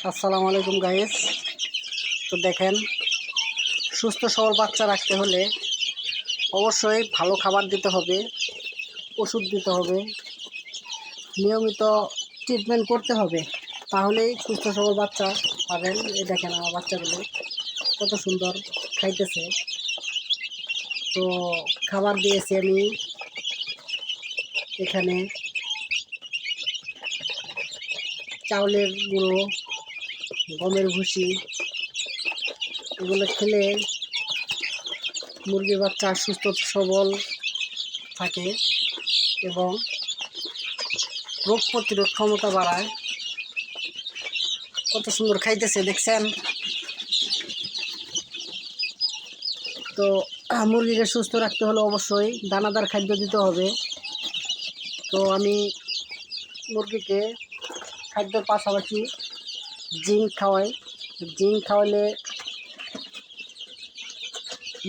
আসসালামু আলাইকুম গাইস। তো দেখেন, সুস্থ সবল বাচ্চা রাখতে হলে অবশ্যই ভালো খাবার দিতে হবে, ওষুধ দিতে হবে, নিয়মিত ট্রিটমেন্ট করতে হবে, তাহলেই সুস্থ সবল বাচ্চা পাবেন। এই দেখেন আমার বাচ্চাগুলো কত সুন্দর খাইতেছে। তো খাবার দিয়েছি আমি এখানে চাউলের গুঁড়ো, গমের ভুসি, এগুলো খেলে মুরগির বাচ্চা সুস্থ সবল থাকে এবং রোগ প্রতিরোধ ক্ষমতা বাড়ায়। কত সুন্দর খাইতেছে দেখছেন। তো মুরগিকে সুস্থ রাখতে হলে অবশ্যই দানাদার খাদ্য দিতে হবে। তো আমি মুরগিকে খাদ্যের পাশাপাশি জিঙ্ক খাওয়াই। জিঙ্ক খাওয়ালে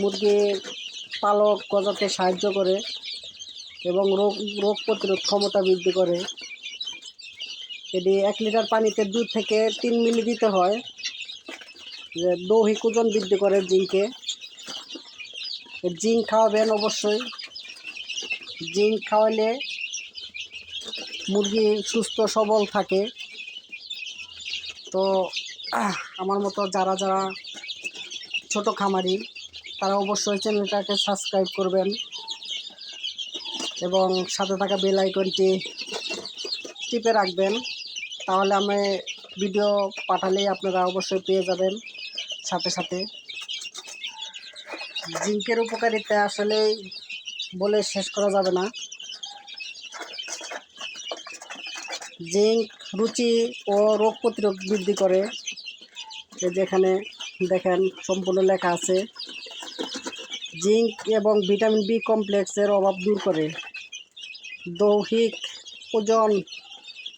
মুরগির পালক গজাতে সাহায্য করে এবং রোগ প্রতিরোধ ক্ষমতা বৃদ্ধি করে। এটি 1 লিটার পানিতে 2 থেকে 3 মিলি দিতে হয়। যে দৈহিক ওজন বৃদ্ধি করে জিঙ্কে। জিঙ্ক খাওয়াবেন অবশ্যই। জিঙ্ক খাওয়ালে মুরগি সুস্থ সবল থাকে। তো আমার মতো যারা ছোট খামারি, তারা অবশ্যই চ্যানেলটাকে সাবস্ক্রাইব করবেন এবং সাথে থাকা বেল আইকনটি টিপে রাখবেন। তাহলে আমি ভিডিও পাঠালেই আপনারা অবশ্যই পেয়ে যাবেন সাথে সাথে। জিঙ্কের উপকারিতা আসলে বলে শেষ করা যাবে না। জিঙ্ক রুচি ও রোগ প্রতিরোধ বৃদ্ধি করে। যেখানে দেখেন সম্পূর্ণ লেখা আছে। জিঙ্ক এবং ভিটামিন বি কমপ্লেক্সের অভাব দূর করে, দৈহিক ওজন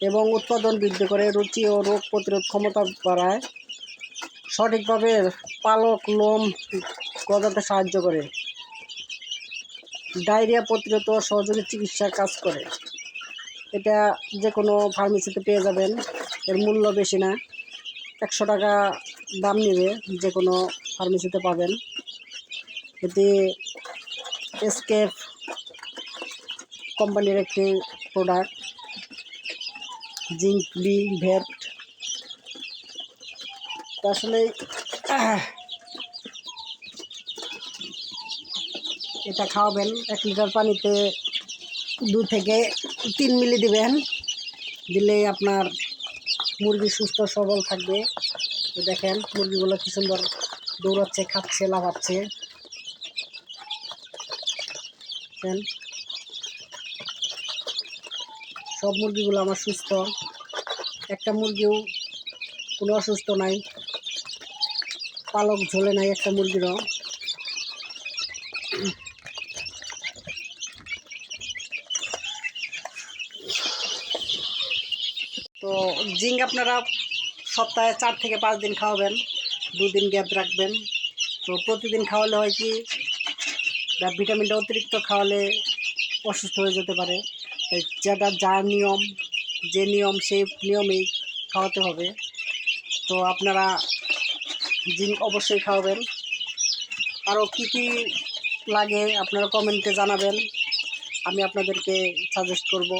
এবং উৎপাদন বৃদ্ধি করে, রুচি ও রোগ প্রতিরোধ ক্ষমতা বাড়ায়, সঠিকভাবে পালক লোম গজাতে সাহায্য করে, ডায়রিয়া প্রতিরোধ ও সহযোগী চিকিৎসার কাজ করে। এটা যে কোনো ফার্মেসিতে পেয়ে যাবেন। এর মূল্য বেশি না, 100 টাকা দাম নেবে, যে কোনো ফার্মেসিতে পাবেন। এটি এসকেফ কোম্পানির একটি প্রোডাক্ট, জিঙ্ক বি ভেট। আসলে এটা খাওয়াবেন 1 লিটার পানিতে 2 থেকে 3 মিলি দিবেন। দিলেই আপনার মুরগি সুস্থ সবল থাকবে। দেখেন মুরগিগুলো কি সুন্দর দৌড়াচ্ছে, খাচ্ছে, লাফাচ্ছে। সব মুরগিগুলো আমার সুস্থ, একটা মুরগিও কোনো অসুস্থ নাই, পালক ঝোলে নাই একটা মুরগিরও। তো জিঙ্ক আপনারা সপ্তাহে 4 থেকে 5 দিন খাওয়াবেন, 2 দিন গ্যাপ রাখবেন। তো প্রতিদিন খাওয়ালে হয় কি, ভিটামিনটা অতিরিক্ত খাওয়ালে অসুস্থ হয়ে যেতে পারে। তাই যে নিয়ম সেই নিয়মেই খাওয়াতে হবে। তো আপনারা জিঙ্ক অবশ্যই খাওয়াবেন। আরও কি লাগে আপনারা কমেন্টে জানাবেন, আমি আপনাদেরকে সাজেস্ট করব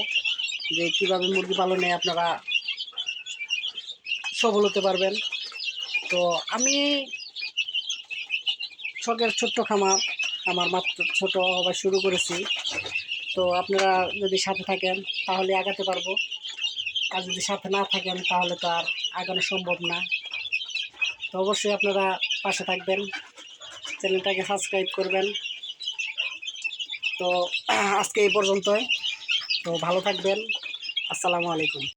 যে কীভাবে মুরগি পালনে আপনারা সফল হতে পারবেন। তো আমি শখের ছোট্ট খামার, আমার মাত্র ছোট হওয়া শুরু করেছি। তো আপনারা যদি সাথে থাকেন তাহলে আগাতে পারবো, আর যদি সাথে না থাকেন তাহলে তো আর আগানো সম্ভব না। তো অবশ্যই আপনারা পাশে থাকবেন, চ্যানেলটাকে সাবস্ক্রাইব করবেন। তো আজকে এই পর্যন্তই। তো ভালো থাকবেন। আসসালামু আলাইকুম।